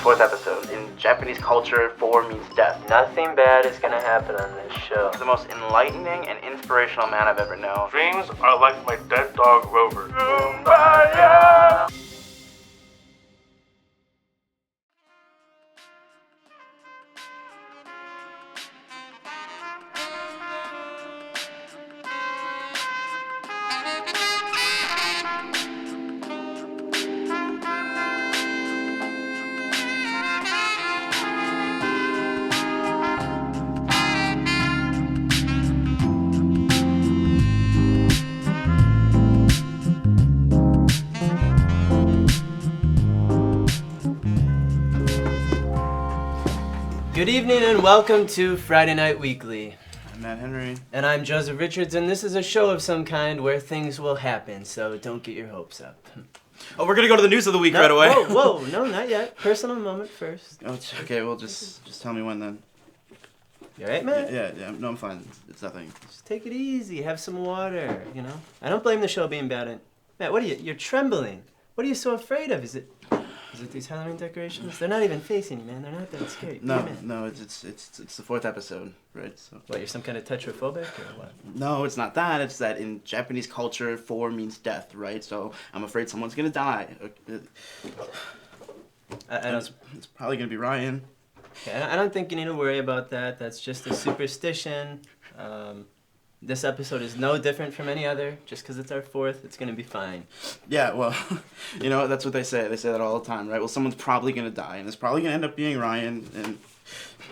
fourth episode. In Japanese culture, 4 means death. Nothing bad is gonna happen on this show. He's the most enlightening and inspirational man I've ever known. Dreams are like my dead dog, Reuben. Good evening and welcome to Friday Night Weekly. I'm Matt Henry. And I'm Jozef Richards, and this is a show of some kind where things will happen, so don't get your hopes up. Oh, we're gonna go to the news of the week right away. Whoa, no, not yet. Personal moment first. Oh, okay, well, just tell me when then. You alright, Matt? Yeah, no, I'm fine. It's nothing. Just take it easy, have some water, you know? I don't blame the show being bad. Matt, what are you? You're trembling. What are you so afraid of? Is it these Halloween decorations? They're not even facing you, man. They're not that scary. No, it's the fourth episode, right? So. What, you're some kind of tetrophobic or what? No, it's not that. It's that in Japanese culture, 4 means death, right? So I'm afraid someone's gonna die. It's probably gonna be Ryan. Okay, I don't think you need to worry about that. That's just a superstition. This episode is no different from any other. Just because it's our fourth, it's going to be fine. Yeah, well, you know, that's what they say. They say that all the time, right? Well, someone's probably going to die, and it's probably going to end up being Ryan, and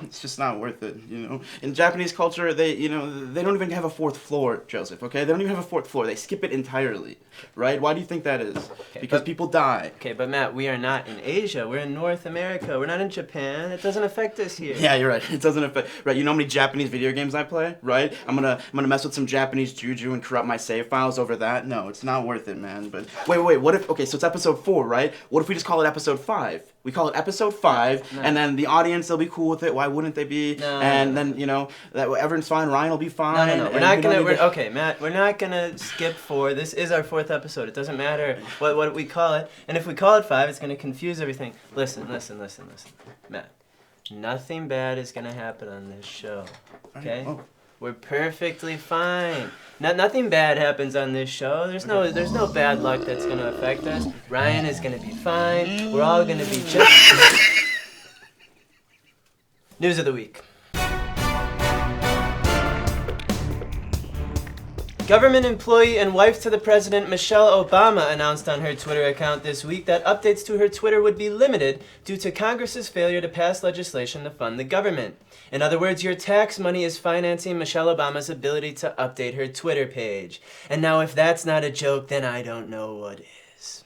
it's just not worth it, you know? In Japanese culture, they don't even have a fourth floor, Joseph, okay? They don't even have a fourth floor. They skip it entirely, right? Why do you think that is? Okay, because people die. Okay, but Matt, we are not in Asia. We're in North America. We're not in Japan. It doesn't affect us here. Yeah, you're right. It doesn't affect. Right, you know how many Japanese video games I play, right? I'm gonna mess with some Japanese juju and corrupt my save files over that. No, it's not worth it, man. But wait. What if? Okay, so it's episode 4, right? What if we just call it episode 5? We call it episode 5, No. and then the audience, they'll be cool with it. Why wouldn't they be? No. And then, you know, that everyone's fine. Ryan will be fine. No. We're not gonna. Okay, Matt. We're not gonna skip 4. This is our 4th episode. It doesn't matter what we call it. And if we call it 5, it's gonna confuse everything. Listen, Matt. Nothing bad is gonna happen on this show. Okay? Oh. We're perfectly fine. Nothing bad happens on this show. There's no bad luck that's gonna affect us. Ryan is gonna be fine. We're all gonna be just. News of the week. Government employee and wife to the president Michelle Obama announced on her Twitter account this week that updates to her Twitter would be limited due to Congress's failure to pass legislation to fund the government. In other words, your tax money is financing Michelle Obama's ability to update her Twitter page. And now if that's not a joke, then I don't know what is.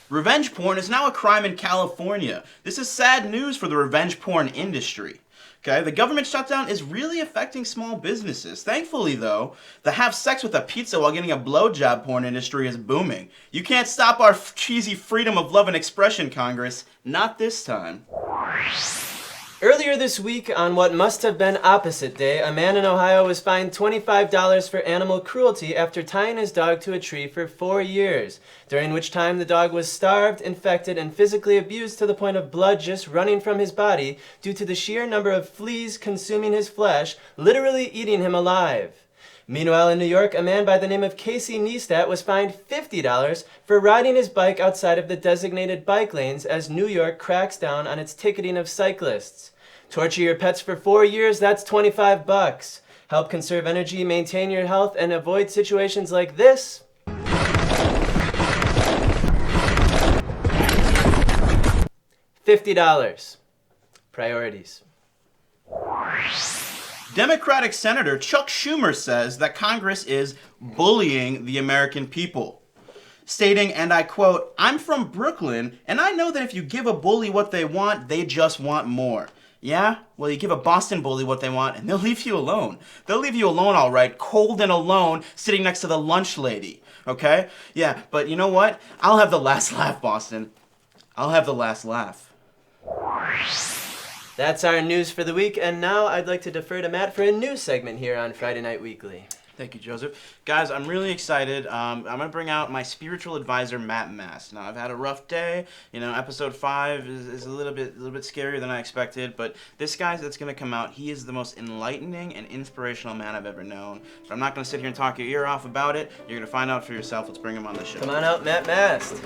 Revenge porn is now a crime in California. This is sad news for the revenge porn industry. Okay, the government shutdown is really affecting small businesses. Thankfully, though, the have sex with a pizza while getting a blowjob porn industry is booming. You can't stop our cheesy freedom of love and expression, Congress. Not this time. Earlier this week, on what must have been opposite day, a man in Ohio was fined $25 for animal cruelty after tying his dog to a tree for 4 years, during which time the dog was starved, infected, and physically abused to the point of blood just running from his body due to the sheer number of fleas consuming his flesh, literally eating him alive. Meanwhile, in New York, a man by the name of Casey Neistat was fined $50 for riding his bike outside of the designated bike lanes as New York cracks down on its ticketing of cyclists. Torture your pets for 4 years, that's $25. Help conserve energy, maintain your health, and avoid situations like this. $50. Priorities. Democratic Senator Chuck Schumer says that Congress is bullying the American people, stating, and I quote, "I'm from Brooklyn, and I know that if you give a bully what they want, they just want more. Yeah? Well, you give a Boston bully what they want, and they'll leave you alone. They'll leave you alone, all right, cold and alone, sitting next to the lunch lady, okay? Yeah, but you know what? I'll have the last laugh, Boston. I'll have the last laugh." That's our news for the week, and now I'd like to defer to Matt for a news segment here on Friday Night Weekly. Thank you, Joseph. Guys, I'm really excited. I'm going to bring out my spiritual advisor, Mast. Now, I've had a rough day. Episode 5 is a little bit scarier than I expected, but this guy that's going to come out, he is the most enlightening and inspirational man I've ever known. But I'm not going to sit here and talk your ear off about it. You're going to find out for yourself. Let's bring him on the show. Come on out, Mast.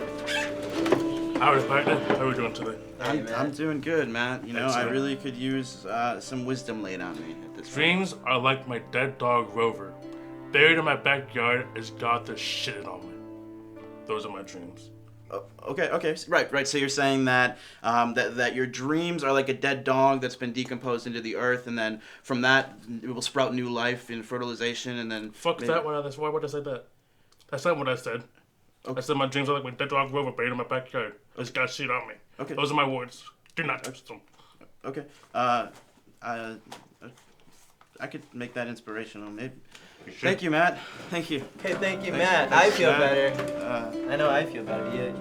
Howdy, partner. How are we doing today? I'm doing good, Matt. I Excellent. really could use some wisdom laid on me at this point. Dreams are like my dead dog Rover. Buried in my backyard as God to shitting on me. Those are my dreams. Okay, right. So you're saying that that your dreams are like a dead dog that's been decomposed into the earth, and then from that it will sprout new life in fertilization, and then Fuck that. Why would I say that? That's not what I said. Okay. I said my dreams are like my dead dog Rover buried in my backyard as God shit on me. Okay. Those are my words. Do not twist them. Okay. I could make that inspirational, maybe. Thank you, Matt. Thank you. Okay, thank you, Thanks, Matt. thanks, I feel Matt. better. I know I feel better.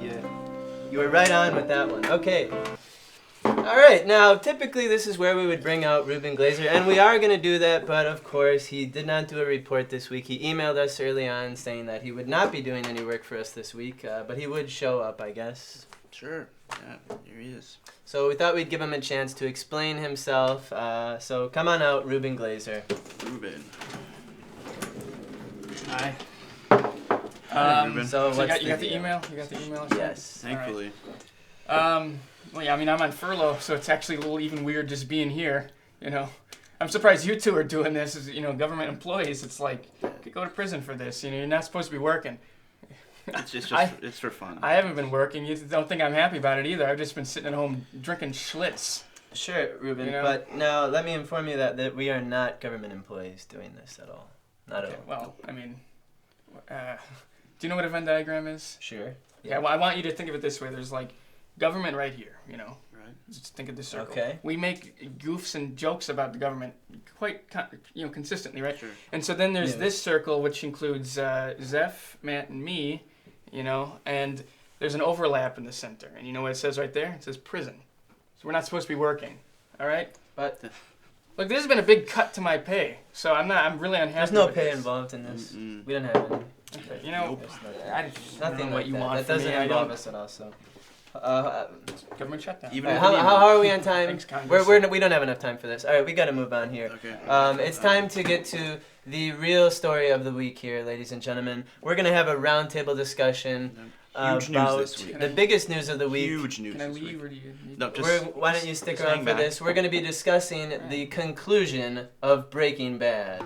You were right on with that one. Okay. All right. Now, typically this is where we would bring out Reuben Glaser, and we are going to do that, but of course he did not do a report this week. He emailed us early on saying that he would not be doing any work for us this week, but he would show up, I guess. Sure. Yeah, here he is. So we thought we'd give him a chance to explain himself. So come on out, Reuben Glaser. Reuben. Hi. Reuben. So You what's got the email? You got the email? Yes. Thankfully. Well, yeah, I mean, I'm on furlough, so it's actually a little even weird just being here, I'm surprised you two are doing this as, government employees. It's like, you could go to prison for this, you're not supposed to be working. It's just it's for fun. I haven't been working. You don't think I'm happy about it either. I've just been sitting at home drinking Schlitz. Sure, Reuben, but now let me inform you that we are not government employees doing this at all. Not at all. Well, I mean, do you know what a Venn diagram is? Sure. Yeah, well, I want you to think of it this way. There's like government right here, Right. Just think of this circle. Okay. We make goofs and jokes about the government quite, consistently, right? Sure. And so then there's this circle, which includes Zeph, Matt, and me, and there's an overlap in the center. And you know what it says right there? It says prison. So we're not supposed to be working, all right? But look, this has been a big cut to my pay, so I'm really unhappy. There's no with pay this. involved in this. Mm-mm. We don't have any. Okay, Nope. I don't Nothing know what like you that. want That from doesn't me. I involve don't- us at all. So, Government shutdown. Even all right, with an how email. are we on time? Thanks, Congress. We don't have enough time for this. All right, we got to move on here. Okay. It's time to get to the real story of the week here, ladies and gentlemen. We're gonna have a roundtable discussion Huge news about this week. the biggest news of the week. Huge news. Can I this leave, week. or do you need No, just Why don't you stick just around hang for back. this? We're going to be discussing the conclusion of Breaking Bad.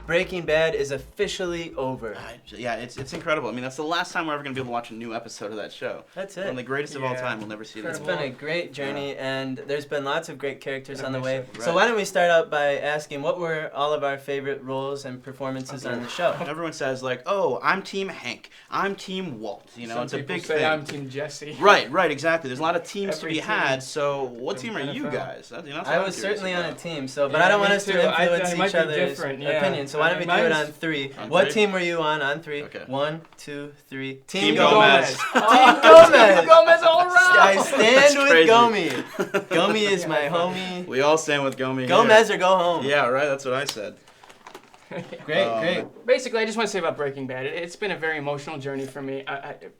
Breaking Bad is officially over. Yeah, it's incredible. I mean, that's the last time we're ever going to be able to watch a new episode of that show. That's One of the it. greatest of all Yeah. time. We'll never see it It's again. been a great journey, and there's been lots of great characters on the way. Right. So why don't we start out by asking what were all of our favorite roles and performances on the show? Everyone says like, "Oh, I'm Team Hank. I'm Team Walt." Some It's a people big say thing. I'm Team Jesse. Right, exactly. There's a lot of teams Every to be team. had. So, what Some team are you NFL. guys? That's what I I'm was curious certainly on a about. team, but Yeah, I don't me want us too. to influence it might each be other's different, yeah. opinions. So why don't we do it on three? On What three? team were you on three? Okay. 1, 2, 3. Team Gomez. Gomez. Team Gomez. Team Gomez all around. I That's stand with crazy. Gomi. Gomi is my homie. We all stand with Gomi. Gomez or go home. Yeah, right. That's what I said. Great. Basically, I just want to say about Breaking Bad, it's been a very emotional journey for me.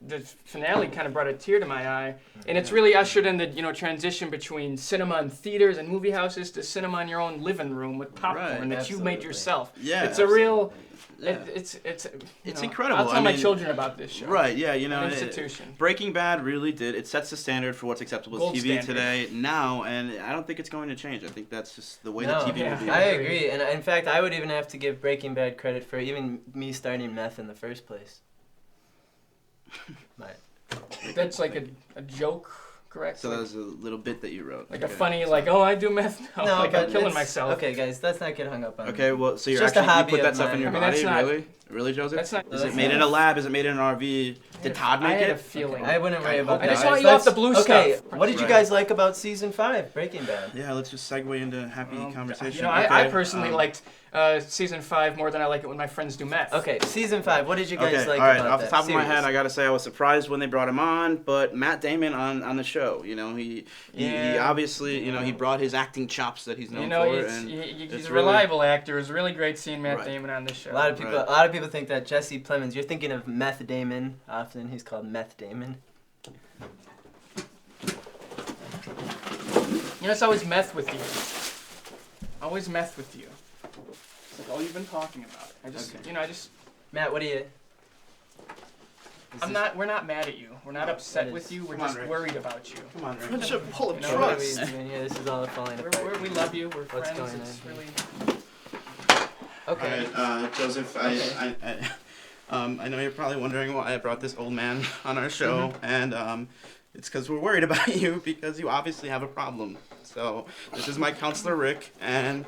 The finale kind of brought a tear to my eye, and it's really ushered in the transition between cinema and theaters and movie houses to cinema in your own living room with popcorn Right, that you made absolutely. yourself. Yeah, it's a real. Yeah. It's It's know, incredible. I'll tell I my mean, children about this show. Right, yeah, An institution. Breaking Bad really did. It sets the standard for what's acceptable Gold as TV standard. today now, and I don't think it's going to change. I think that's just the way No, that TV yeah. will be. I agree, and in fact, I would even have to give Breaking Bad credit for even me starting meth in the first place. That's like a joke, correct? So that was a little bit that you wrote. like a Okay. funny, like, oh, I do meth now. No, like but I'm killing it's- myself. Okay, guys, let's not get hung up on. Okay, well, so you're Just a actually you hobby put that of stuff in mine. your I mean, body, that's not- really? Really, Joseph? That's not. Is That's it made in a lab? Is it made in an RV? Did Todd I make had a it? feeling. I wouldn't worry about I that. just want you Let's- off the blue Okay, stuff. what did you Right. guys like about season 5, Breaking Bad? Yeah, let's just segue into happy conversation. I Okay, personally um, liked season 5 more than I like it when my friends do meth. Okay, season 5. What did you guys like all right. about Off the that top of my series? head, I gotta say I was surprised when they brought him on, but Matt Damon on the show, he obviously, he brought his acting chops that he's known for, and he's a reliable actor. It was really great seeing Matt Damon on this show. A lot of people think that Jesse Plemons. You're thinking of Meth Damon. Often he's called Meth Damon. It's always meth with you. Always meth with you. It's like all you've been talking about. Matt, what do you? We're not mad at you. We're not upset with you. We're just worried about you. Come on, Rick. Friendship full of What are we trust. doing here? This is all falling apart. We love you. We're What's friends. going It's on really. Okay. All right, Joseph, I know you're probably wondering why I brought this old man on our show, and it's because we're worried about you because you obviously have a problem. So this is my counselor, Rick, and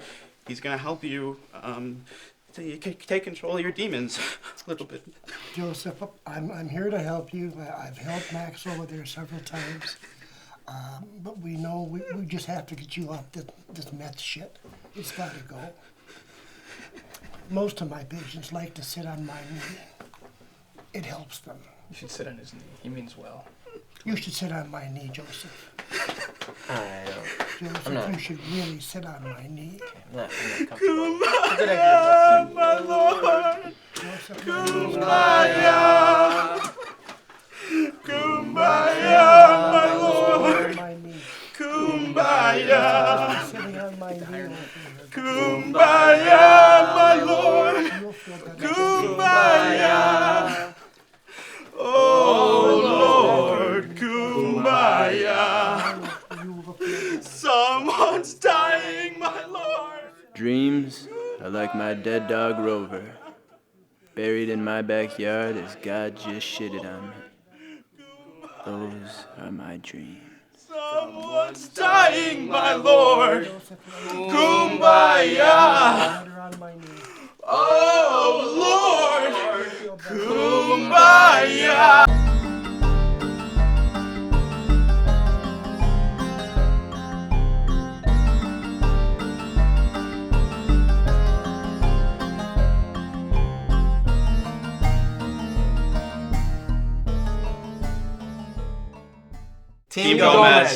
he's gonna help you so you can take control of your demons a little bit. Joseph, I'm here to help you. I've helped Max over there several times. But we know we just have to get you off this meth shit. It's got to go. Most of my patients like to sit on my knee. It helps them. You should sit on his knee. He means well. You should sit on my knee, Joseph. Joseph, you should really sit on my knee. I'm not comfortable. Kumbaya, my lord. Joseph, Kumbaya. Kumbaya, my lord. my knee. Kumbaya. Sitting on my knee. Kumbaya, my lord. You'll feel better. Kumbaya. Oh, Lord, Kumbaya. Someone's dying, my lord. Dreams are like my dead dog Rover, buried in my backyard as God just shitted on me. Those are my dreams. Someone's dying, my lord. Kumbaya. Oh, Lord. Kumbaya. Team Gomez.